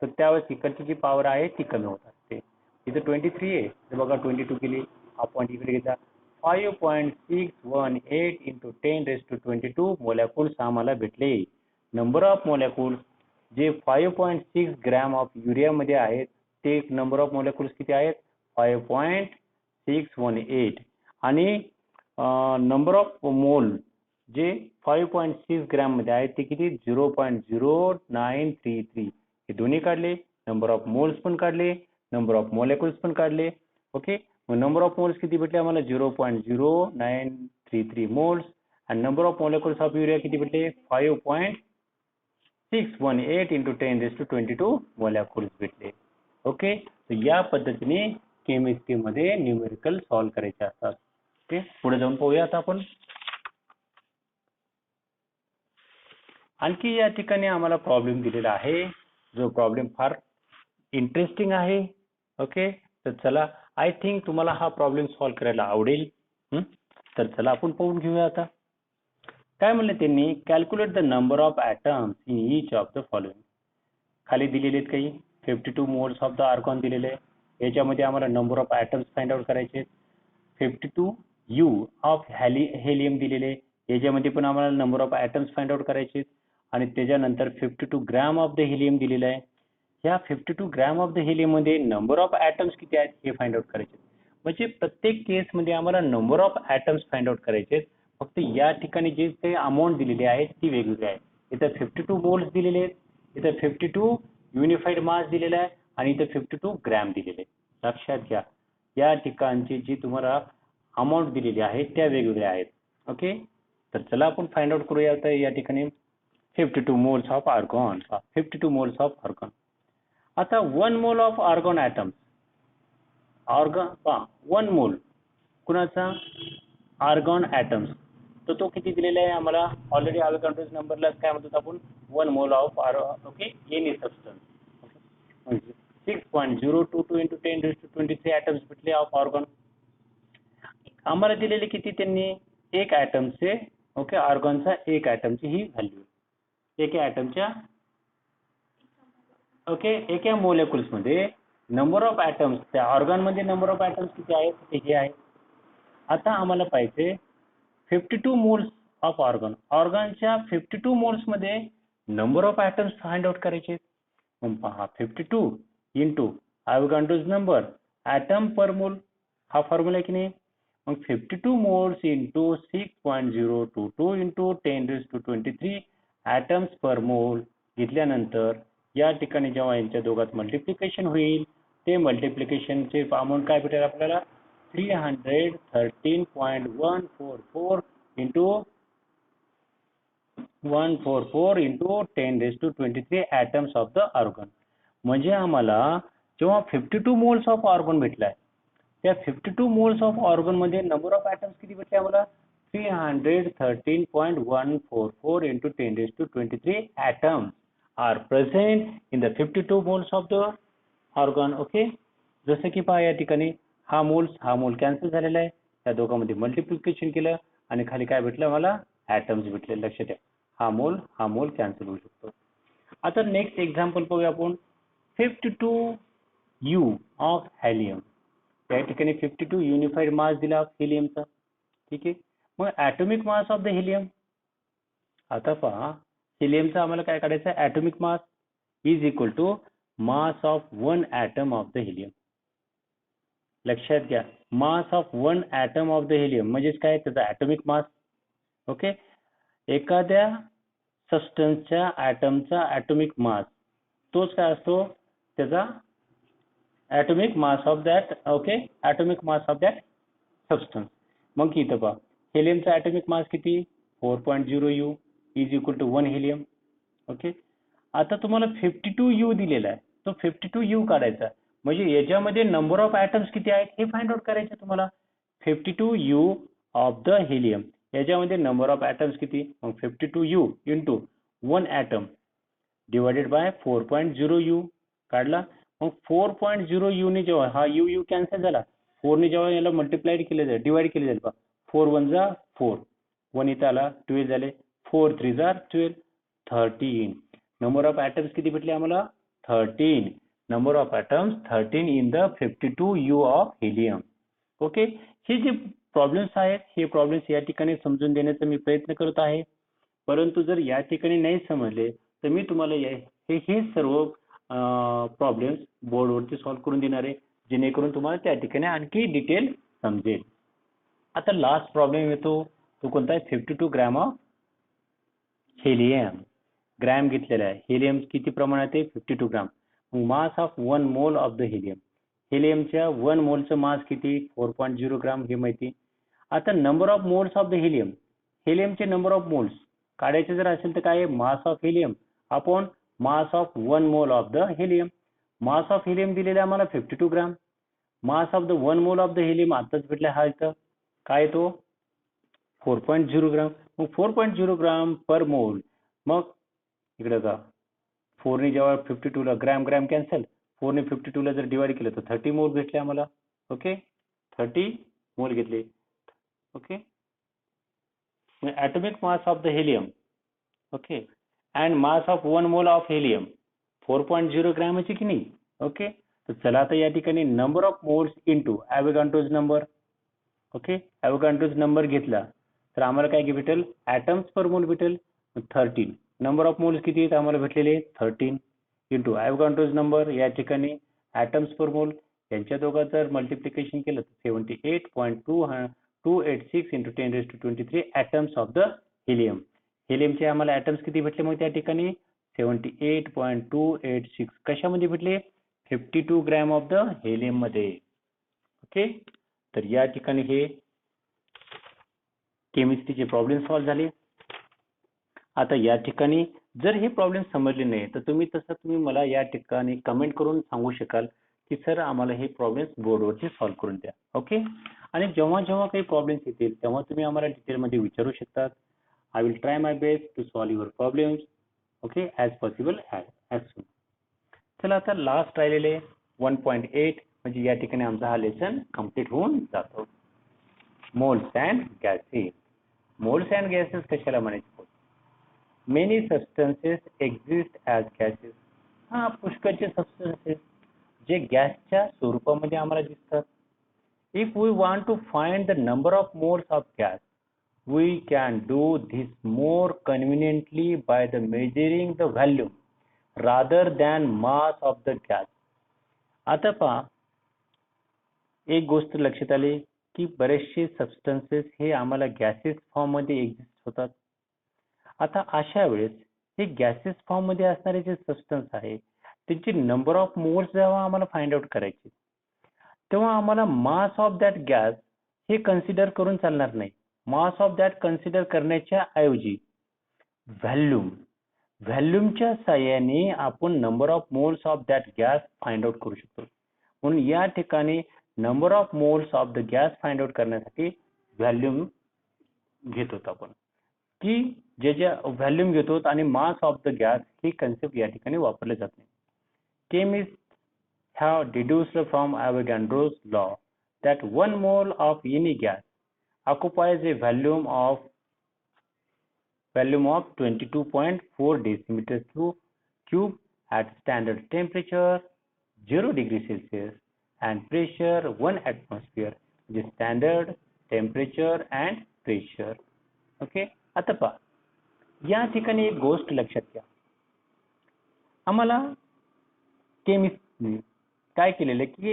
तर त्यावेळेस इकडची जी पॉवर आहे ती कमी होत असते. इथे 23 आहे तर बघा 22 केली, हा पॉईंट इकडे घेतला. 5.618 इंटू 10⁻22 मोलेक्युल्स आम्हाला भेटले. नंबर ऑफ मोलेक्युल्स जे 5.6 ग्रॅम ऑफ युरियामध्ये आहेत ते नंबर ऑफ मोलेक्युल्स किती आहेत? 5.618. आणि नंबर ऑफ मोल जे 5.6 ग्रॅम मध्ये आहेत ते किती? 0.0933. हे दोन्ही काढले, नंबर ऑफ मोल्स पण काढले, नंबर ऑफ मोलेक्युल्स पण काढले. ओके, मग नंबर ऑफ मोल्स किती भेटले आम्हाला? 0.0933 मोल्स. आणि number of molecules of urea किती भेटले? 5.618 इंटू 10⁻22 मोलेक्युल्स भेटले. ओके, तर या पद्धतीने केमिस्ट्रीमध्ये न्यूमेरिकल सॉल्व्ह करायचे असतात. ओके, पुढे जाऊन पाहूया आता आपण. आणखी या ठिकाणी आम्हाला प्रॉब्लेम दिलेला आहे जो प्रॉब्लेम फार इंटरेस्टिंग आहे. ओके, तर चला, आय थिंक तुम्हाला हा प्रॉब्लेम सॉल्व्ह करायला आवडेल. तर चला आपण पाहून घेऊया आता. काय म्हणले त्यांनी? Calculate the number of atoms in each of the following. खाली दिलेले आहेत काही 52 मोल्स ऑफ द आर्गॉन दिलेले आहे. याच्यामध्ये आम्हाला number of atoms find out करायचे. 52 यू ऑफ हेलियम दिलेले, याच्यामध्ये पण आम्हाला number of atoms find out करायचे. आणि त्याच्यानंतर 52 ग्रॅम ऑफ द हेलियम दिलेलं आहे. ह्या 52 ग्रॅम ऑफ द हेलियम मध्ये नंबर ऑफ ॲटम्स किती आहेत हे फाइंड आउट करायचे. म्हणजे प्रत्येक केसमध्ये आम्हाला number of atoms find out करायचे. फक्त या ठिकाणी जे ते अमाऊंट दिलेली आहे ती वेगवेगळी आहे. इथं 52 मोल्स दिलेले आहेत, इथं 52 युनिफाईड मास दिलेला आहे आणि इथं 52 ग्रॅम दिलेले आहे. लक्षात घ्या, या ठिकाणची जी तुम्हाला अमाऊंट दिलेली आहे त्या वेगवेगळ्या आहेत. ओके, तर चला आपण फाइंड आउट करूया. आता या ठिकाणी 52 moles of argon, 52 moles of argon. आता 1 mole of argon atoms, argon 1 mole कुणाचा? Argon atoms. तर तो किती दिलेला आहे आम्हाला? ऑलरेडी ॲव्होगाड्रोस नंबरला काय म्हणतो आपण? 1 mole of okay any substance. 6.022 into 10⁻23 atoms भेटले ऑफ आर्गॉन. आम्हाला दिलेले किती त्यांनी? एक ॲटमचे, ओके, आर्गॉनचा एक ॲटमची ही व्हॅल्यू. एका ॲटमच्या, ओके, एका मोलेक्युल्स मध्ये नंबर ऑफ ॲटम्स, त्या ऑर्गन मध्ये नंबर ऑफ ॲटम्स किती आहेत ते हे आहे. आता आम्हाला पाहिजे 52 मोल्स ऑफ ऑर्गन. ऑर्गनच्या 52 मोल्स मध्ये number of atoms find out करायचे. मग पहा 52 into Avogadro's number atom per mole, हा फॉर्म्युला की नाही. मग 52 moles into 6.022 into 10⁻23 atoms per mole घेतल्यानंतर या ठिकाणी जेव्हा यांच्या दोघात मल्टिप्लिकेशन होईल ते मल्टिप्लिकेशनचे अमाऊंट काय भेटेल आपल्याला? 313.144 into 144 into 10⁻23 atoms of the argon. म्हणजे आम्हाला जेव्हा 52 मोल्स ऑफ ऑर्गन भेटलाय, त्या 52 मोल्स ऑफ ऑर्गन मध्ये नंबर ऑफ ॲटम्स किती भेटले आम्हाला? 313.144 into 10⁻23 atoms are present in the 52 moles of the organ. Okay, जसं की पहा या ठिकाणी हा मोल कॅन्सल झालेला आहे, त्या दोघांमध्ये मल्टिप्लिकेशन केलं आणि खाली काय भेटलं मला? ॲटम्स भेटले. लक्षात ठेवा, हा मोल कॅन्सल होऊ शकतो. आता नेक्स्ट एक्झाम्पल पाहूया आपण. 52U of helium. या ठिकाणी 52 युनिफाईड मास दिला हेलियमचा. ठीक आहे, मग atomic mass of the helium. आता पहा, हेलियमचा आम्हाला काय काढायचं आहे? Atomic mass is equal to mass of one atom of the helium. लक्षात घ्या, mass of one atom of the helium म्हणजेच काय? त्याचा ॲटॉमिक मास. ओके, एखाद्या सबस्टन्सच्या ॲटमचा ॲटॉमिक मास तोच काय असतो? त्याचा atomic mass of that. Okay, atomic mass of that substance. मग इथं पहा, हेलियमचा ॲटॉमिक मास किती? 4.0U is equal to 1 helium. Okay, आता तुम्हाला 52U दिलेला आहे, तो 52U काढायचा. म्हणजे याच्यामध्ये नंबर ऑफ ॲटम्स किती आहेत हे फाइंड आउट करायचे तुम्हाला. 52U ऑफ द हेलियम, याच्यामध्ये नंबर ऑफ ॲटम्स किती? मग 52U into 1 item divided by 4.0U काढला. मग 4.0U ने जेव्हा हा U कॅन्सल झाला, 4 ने जेव्हा याला मल्टिप्लाइड केले जाईल, डिवाइड केले जाईल, 4 1 जा 4, 1 इथं आला 12 झाले, 4 3 जा 12, 13. नंबर ऑफ ॲटम्स किती भेटले आम्हाला? 13. Number of atoms 13 in the 52U of helium. Okay, हे जे प्रॉब्लेम्स आहेत, हे प्रॉब्लेम्स या ठिकाणी समजून देण्याचा मी प्रयत्न करत आहे. परंतु जर या ठिकाणी नाही समजले तर मी तुम्हाला हे सर्व प्रॉब्लेम्स बोर्डवरती सॉल्व्ह करून देणार आहे, जेणेकरून तुम्हाला त्या ठिकाणी आणखी डिटेल समजेल. आता लास्ट प्रॉब्लेम येतो, तो कोणता आहे? 52 ग्रॅम ऑफ हेलियम. ग्रॅम घेतलेला आहे. हेलियम किती प्रमाणात आहे? 52 ग्राम. मास of 1 mole of the helium. हेलियमच्या 1 मोलचं मास किती? 4.0 ग्राम हे माहिती. आता number of moles of the helium, हेलियमचे नंबर ऑफ मोल्स काढायचे जर असेल तर काय? Mass of helium upon mass of 1 mole of the helium. Mass of helium दिलेला आम्हाला 52 ग्राम. मास of the 1 mole of the helium आताच भेटला हा इथं, काय तो? 4.0 ग्राम. मग 4.0 ग्राम पर मोल. मग इकडे का 4 ने जेव्हा 52 ला ग्रॅम कॅन्सल, 4 ने 52 ला जर डिवाइड केलं तर 30 मोल भेटले आम्हाला. ओके, 30 मोल घेतले. Okay, atomic mass of the helium. Okay, and mass of 1 mole of helium 4.0 ग्रॅमची की नाही. ओके, तर चला आता या ठिकाणी number of moles into Avogadro's number. Okay, Avogadro's number घेतला तर आम्हाला काय भेटेल? ॲटम्स पर मोल भेटेल 13. नंबर ऑफ मोल्स किती आहेत आम्हाला भेटलेले? 13 इंटू ॲव्होगाड्रोज नंबर, या ठिकाणी ॲटम्स पर मोल, यांच्या दोघांचं जर मल्टिप्लिकेशन केलं तर 78.286 into 10⁻23 atoms of the helium. हेलियमचे आम्हाला ॲटम्स किती भेटले मग त्या ठिकाणी? 78.286. कशामध्ये भेटले? 52 ग्रॅम ऑफ द हेलियम मध्ये. ओके, तर या ठिकाणी हे केमिस्ट्रीचे प्रॉब्लेम सॉल्व्ह झाले. आता या ठिकाणी जर हे प्रॉब्लेम समजले नाही तर तुम्ही मला या ठिकाणी कमेंट करून सांगू शकाल की सर आम्हाला हे प्रॉब्लेम्स बोर्डवरती सॉल्व्ह करून द्या. ओके, आणि जेव्हा काही प्रॉब्लेम्स येतील तेव्हा तुम्ही आम्हाला डिटेलमध्ये विचारू शकतात. I will try my best to solve your problems. Okay, as possible as soon. चला आता लास्ट राहिलेले 1.8 म्हणजे या ठिकाणी आमचा हा लेसन कम्प्लीट होऊन जातो. Moles and gases. Moles and gases कशाला म्हणायचे? Many substances exist as gases. हा, पुष्कळचे सबस्टन्सेस जे गॅसच्या स्वरूपामध्ये आम्हाला दिसतात. If we want to find the number of moles of gas, we can do this more conveniently by the measuring the volume rather than mass of the gas. आता पहा, एक गोष्ट लक्षात आली की बरेचसे सबस्टन्सेस हे आम्हाला गॅसेस फॉर्म मध्ये एक्झिस्ट होतात. आता अशा वेळेस हे गॅसेस फॉर्म मध्ये असणारे जे सबस्टन्स आहे त्यांची नंबर ऑफ मोल्स जेव्हा आम्हाला फाइंड आउट करायची तेव्हा आम्हाला मास ऑफ दॅट गॅस हे कन्सिडर करून चालणार नाही. मास ऑफ दॅट कन्सिडर करण्याच्या ऐवजी व्हॉल्यूम, व्हॉल्यूमच्या साहाय्याने आपण number of moles of that gas find out करू शकतो. म्हणून या ठिकाणी number of moles of the gas find out करण्यासाठी व्हॉल्यूम घेत होतो आपण, की जे व्हॉल्यूम घेतो आणि मास of the gas he concept या ठिकाणी वापरले जात नाही. Chemist have deduced from Avogadro's law that 1 mole of any gas occupies a volume of 22.4 decimeter cube at standard temperature 0 degree Celsius and pressure 1 atmosphere, which is standard temperature and pressure. Okay, आता पहा, या ठिकाणी एक गोष्ट लक्षात घ्या. आम्हाला chemistry काय केलेलं की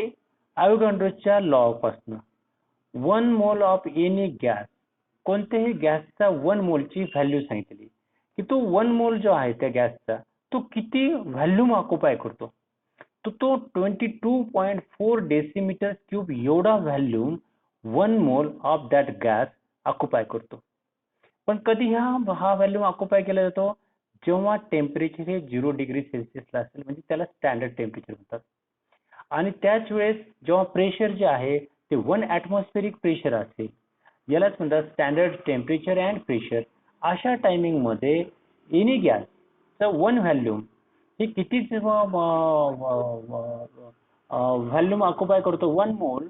अवोगाड्रोच्या लॉ पासून 1 मोल ऑफ एनी गॅस, कोणत्याही गॅसचा 1 मोलची व्हॅल्यू सांगितली की तो 1 मोल जो आहे त्या गॅसचा तो किती व्हॉल्यूम ऑक्युपाय करतो, तो 22.4 डेसिमीटर क्यूब एवढा volume 1 mole of that gas occupy करतो. पण कधी हा व्हॉल्यूम ऑक्युपाय केला जातो जेव्हा टेम्परेचर हे 0 डिग्री सेल्सिअसला असेल, म्हणजे त्याला स्टँडर्ड टेम्परेचर म्हणतात. आणि त्याच वेळेस जेव्हा प्रेशर जे आहे ते 1 ॲटमॉस्फेरिक प्रेशर असेल, यालाच म्हणतात स्टँडर्ड टेम्परेचर अँड प्रेशर. अशा टायमिंग मध्ये एनी गॅसचं 1 व्हॉल्यूम हे कितीच व्हॉल्यूम ऑक्युपाय करतो, 1 मोल.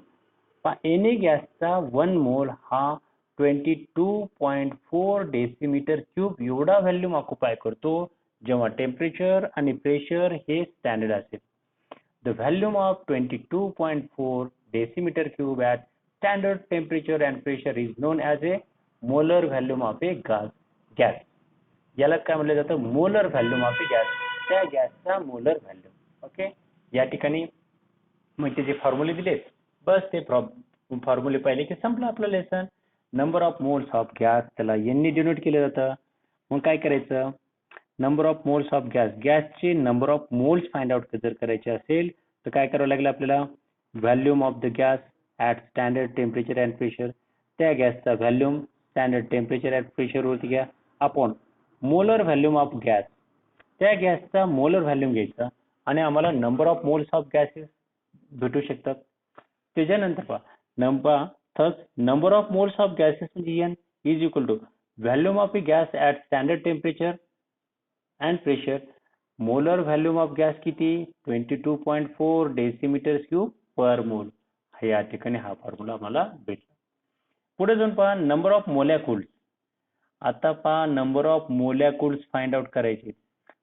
एनी गॅसचा 1 मोल हा 22.4 डेसिमीटर क्यूब एवढा व्हॉल्यूम ऑक्युपाय करतो जेव्हा टेम्परेचर आणि प्रेशर हे स्टँडर्ड असेल. The volume of 22.4 decimeter cube at standard temperature and pressure is known as a molar volume of a gas. याला काय म्हटलं जातं, molar volume of a gas, त्या गॅसचा मोलर व्हॉल्यूम. ओके, या ठिकाणी मग ते जे फॉर्म्युले दिलेत बस ते फॉर्म्युले पाहिले की संपलं आपलं lesson. Number of moles of gas त्याला यांनी डिनोट केलं जातं. मग काय करायचं, number of moles of gas, गॅसचे number of moles find out जर करायचे असेल तर काय करावं लागेल आपल्याला, volume of the gas at standard temperature and pressure, त्या गॅसचा व्हॉल्यूम स्टँडर्ड टेम्परेचर अँड प्रेशरवरती घ्या, आपण मोलर व्हॉल्यूम ऑफ गॅस, त्या गॅसचा मोलर व्हॉल्यूम घ्यायचा आणि आम्हाला number of moles of gases भेटू शकतात. त्याच्यानंतर पहा number of moles of gases म्हणजे N is equal to volume of a gas at standard temperature and pressure. Molar volume of gas किती, 22.4 डेसिमीटर क्यूब पर मोल. या ठिकाणी हा फॉर्म्युला आम्हाला भेटला. पुढे जाऊन पहा नंबर ऑफ मोलॅक्युल्स. आता पहा नंबर ऑफ मोलॅक्युल्स फाइंड आउट करायचे,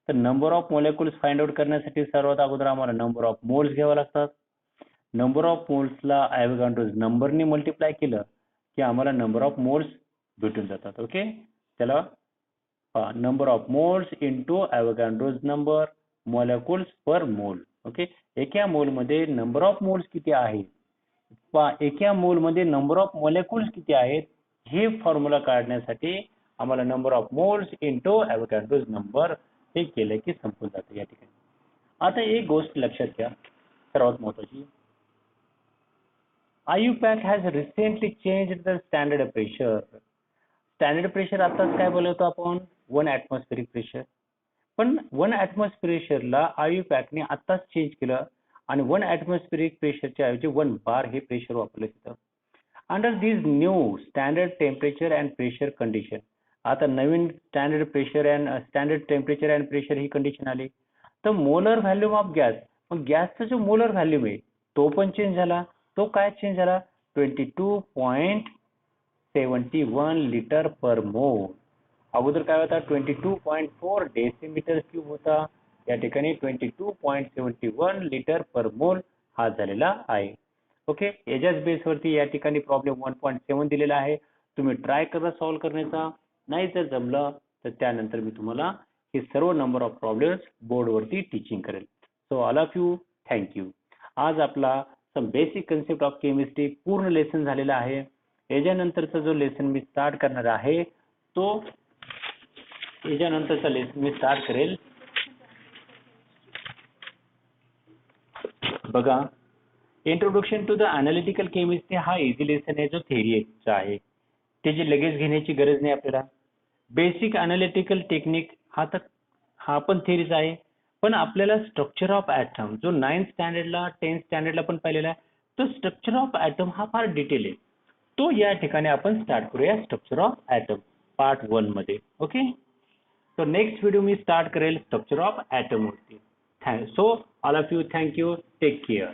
तर नंबर ऑफ मोलॅक्युल्स फाइंड आउट करण्यासाठी सर्वात अगोदर आम्हाला नंबर ऑफ मोल्स घ्यावं लागतात. नंबर ऑफ मोल्सला ॲव्होगाड्रोज नंबरने मल्टिप्लाय केलं की आम्हाला नंबर ऑफ मोल्स भेटून जातात. ओके, त्याला number of moles into Avogadro's number molecules per mole. Okay, एका मोल मध्ये नंबर ऑफ मोल्स किती आहेत, एका मोल मध्ये नंबर ऑफ मोलॅक्युल्स किती आहेत, हे फॉर्म्युला काढण्यासाठी आम्हाला number of moles into Avogadro's number हे केलं की संपून जातं या ठिकाणी. आता एक गोष्ट लक्षात घ्या सर्वात महत्वाची, IUPAC has recently changed the standard pressure. Standard pressure आताच काय बोलतो आपण, 1 ॲटमॉस्फेरिक प्रेशर. पण 1 ॲटमॉस्फेरिक प्रेशरला IUPACने आताच चेंज केलं आणि 1 ॲटमॉस्फेरिक प्रेशरच्या ऐवजी 1 बार हे प्रेशर वापरलं जातं. Under this new standard temperature and pressure condition, आता नवीन standard pressure and standard temperature and pressure ही कंडिशन आली, तर मोलर व्हॉल्यूम ऑफ गॅस, मग गॅसचा जो मोलर व्हॉल्यूम आहे तो पण चेंज झाला. तो काय चेंज झाला, 22.71 लिटर पर मोल. अगोदर काय होता 22.4 डेसिमीटर क्यूब होता, या ठिकाणी 22.71 लिटर पर मोल हा झालेला आहे. ओके, याच्याच बेसवरती या ठिकाणी प्रॉब्लेम 1.7 दिलेला आहे. तुम्ही ट्राय करा सॉल्व्ह करण्याचा, नाही जर जमलं तर त्यानंतर मी तुम्हाला हे सर्व नंबर ऑफ प्रॉब्लेम्स बोर्डवरती टीचिंग करेल. So all of you thank you. आज आपला some basic concept of chemistry पूर्ण लेसन झालेला आहे. याच्यानंतरचा जो लेसन मी स्टार्ट करणार आहे तो याच्यानंतरचा लेसन मी स्टार्ट करेल. बघा, introduction to the analytical chemistry हा इझी लेसन आहे जो थेअरीचा आहे, त्याची लगेच घेण्याची गरज नाही आपल्याला. बेसिक अनालिटिकल टेक्निक हा तर हा पण थिअरीच आहे. पण आपल्याला स्ट्रक्चर ऑफ ॲटम जो 9th स्टँडर्डला 10th स्टँडर्डला पण पाहिलेला आहे, तो स्ट्रक्चर ऑफ ॲटम हा फार डिटेल आहे. तो या ठिकाणी आपण स्टार्ट करूया स्ट्रक्चर ऑफ ॲटम पार्ट 1 मध्ये. ओके. तो नेक्स्ट व्हिडिओ मी स्टार्ट करेल स्ट्रक्चर ऑफ ॲटम वरती. So all of you thank you. Take care.